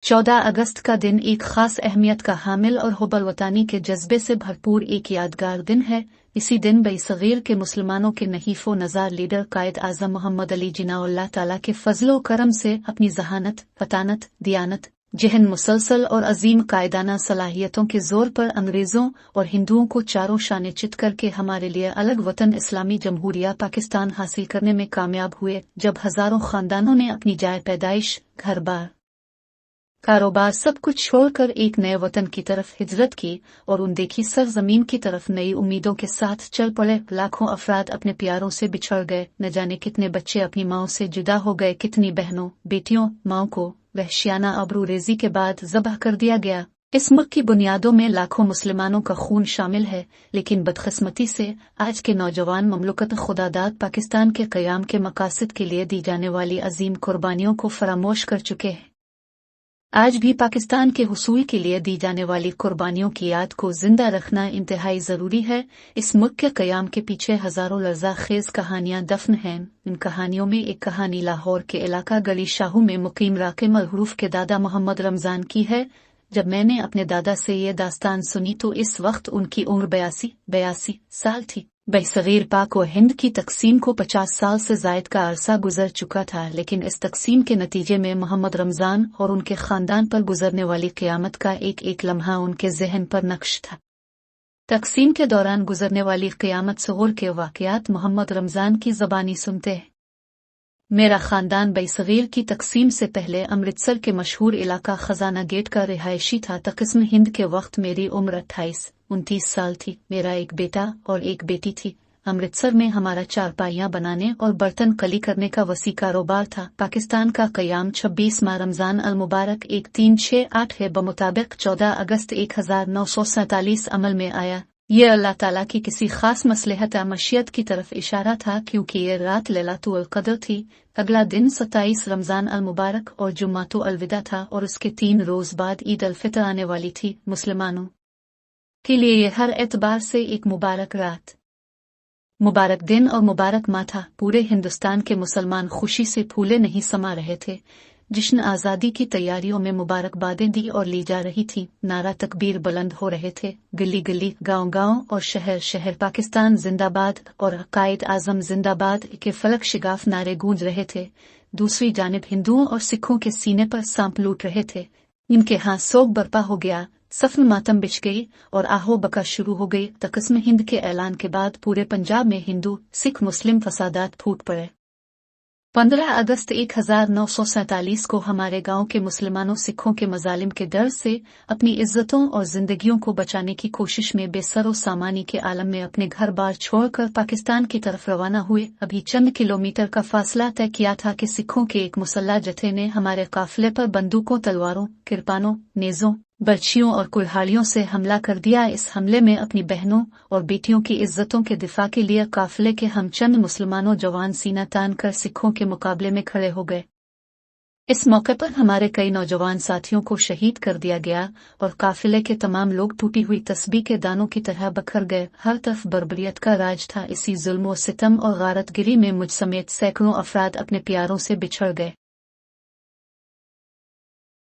14 अगस्त का दिन एक खास अहमियत का हामिल और हुब्बुल वतनी के जज्बे से भरपूर एक यादगार दिन है। इसी दिन बरसगीर के मुसलमानों के नहीफ़ो नज़ार लीडर कायद आज़म मोहम्मद अली जिन्ना अल्लाह ताला के फजलो करम से अपनी जहानत, फतानत, दियानत, जहन मुसलसल और अजीम कायदाना सलाहियतों के जोर पर अंग्रेजों और हिंदुओं को चारों शाने चित करके हमारे लिए अलग वतन इस्लामी जमहूरिया पाकिस्तान हासिल करने में कामयाब हुए, जब हजारों खानदानों ने अपनी जाए पैदाइश, घर बार, कारोबार सब कुछ छोड़कर एक नए वतन की तरफ हिजरत की और उन देखी सरजमीन की तरफ नई उम्मीदों के साथ चल पड़े। लाखों अफराद अपने प्यारों से बिछड़ गए, न जाने कितने बच्चे अपनी माओं से जुदा हो गए, कितनी बहनों, बेटियों, माओं को वहशियाना आबरूरेजी के बाद ज़ब्ह कर दिया गया। इस मुल्क की बुनियादों में लाखों मुसलमानों का खून शामिल है, लेकिन बदकिस्मती से आज के नौजवान ममलुकत खुदादाद पाकिस्तान के क़याम के मकासद के लिए दी जाने वाली अजीम कुर्बानियों को फरामोश कर चुके हैं। आज भी पाकिस्तान के हुसूल के लिए दी जाने वाली कुर्बानियों की याद को जिंदा रखना इंतहाई ज़रूरी है। इस मुल्क के क़याम के पीछे हज़ारों लर्ज़ा खेज़ कहानियाँ दफन हैं। इन कहानियों में एक कहानी लाहौर के इलाका गली शाहू में मुकीम राक़िम अल-हुरूफ के दादा मोहम्मद रमज़ान की है। जब मैंने अपने दादा से ये दास्तान सुनी तो इस वक्त उनकी उम्र 82 साल थी। बरसगीर पाक व हिंद की तकसीम को 50 साल से ज़ायद का अरसा गुजर चुका था, लेकिन इस तकसीम के नतीजे में मोहम्मद रमज़ान और उनके ख़ानदान पर गुजरने वाली क़यामत का एक एक लम्हा उनके जहन पर नक्श था। तकसीम के दौरान गुजरने वाली क़यामत सगोर के वाक़यात मोहम्मद रमज़ान की ज़बानी सुनते हैं। मेरा ख़ानदान बरसगीर की तकसीम से पहले अमृतसर के मशहूर इलाका खजाना गेट का रिहायशी था। तक़सीम हिंद के वक्त मेरी उम्र 28-29 साल थी। मेरा एक बेटा और एक बेटी थी। अमृतसर में हमारा चारपाइयाँ बनाने और बर्तन कली करने का वसी कारोबार था। पाकिस्तान का क़याम 26 माह रमज़ान अल मुबारक 1368 है बमुताबिक 14 अगस्त 1947 अमल में आया। ये अल्लाह ताला की किसी खास मसलहत मशीयत की तरफ इशारा था, क्योंकि ये रात लैलतुल क़द्र थी। अगला दिन 27 रमज़ान अल मुबारक और जुम्मातुल अलविदा था और उसके 3 रोज़ बाद ईद अल फितर आने वाली थी। मुसलमानों के लिए ये हर एतबार से एक मुबारक रात, मुबारक दिन और मुबारक माह था। पूरे हिंदुस्तान के मुसलमान खुशी से फूले नहीं समा रहे थे। जश्न आज़ादी की तैयारियों में मुबारकबादें दी और ली जा रही थी। नारा तकबीर बुलंद हो रहे थे। गली गली, गांव गांव और शहर शहर पाकिस्तान जिंदाबाद और कायद आज़म जिंदाबाद के फलक शिगाफ नारे गूंज रहे थे। दूसरी जानिब हिंदुओं और सिखों के सीने पर सांप लूट रहे थे। इनके यहाँ सोग बर्पा हो गया, सफन मातम बिछ गई और आहो बका शुरू हो गई। तक़सीम हिंद के ऐलान के बाद पूरे पंजाब में हिंदू सिख मुस्लिम फसादात फूट पड़े। 15 अगस्त 1947 को हमारे गांव के मुसलमानों सिखों के मजालिम के डर से अपनी इज्जतों और जिंदगियों को बचाने की कोशिश में बेसरो सामानी के आलम में अपने घर बार छोड़कर पाकिस्तान की तरफ रवाना हुए। अभी चंद किलोमीटर का फासला तय किया था कि सिखों के एक मुसल्ला जत्थे ने हमारे काफिले पर बंदूकों, तलवारों, किरपानों, नेज़ों, बर्छियों और कुल्हाड़ियों से हमला कर दिया। इस हमले में अपनी बहनों और बेटियों की इज्जतों के दिफा के लिए काफिले के हम चंद मुसलमानों जवान सीना तान कर सिखों के मुकाबले में खड़े हो गए। इस मौके पर हमारे कई नौजवान साथियों को शहीद कर दिया गया और काफिले के तमाम लोग टूटी हुई तस्बीह के दानों की तरह बखर गए। हर तरफ बर्बरियत का राज था। इसी जुल्म और सितम और गारतगिरी में मुझ समेत सैकड़ों अफराद अपने प्यारों से बिछड़ गए।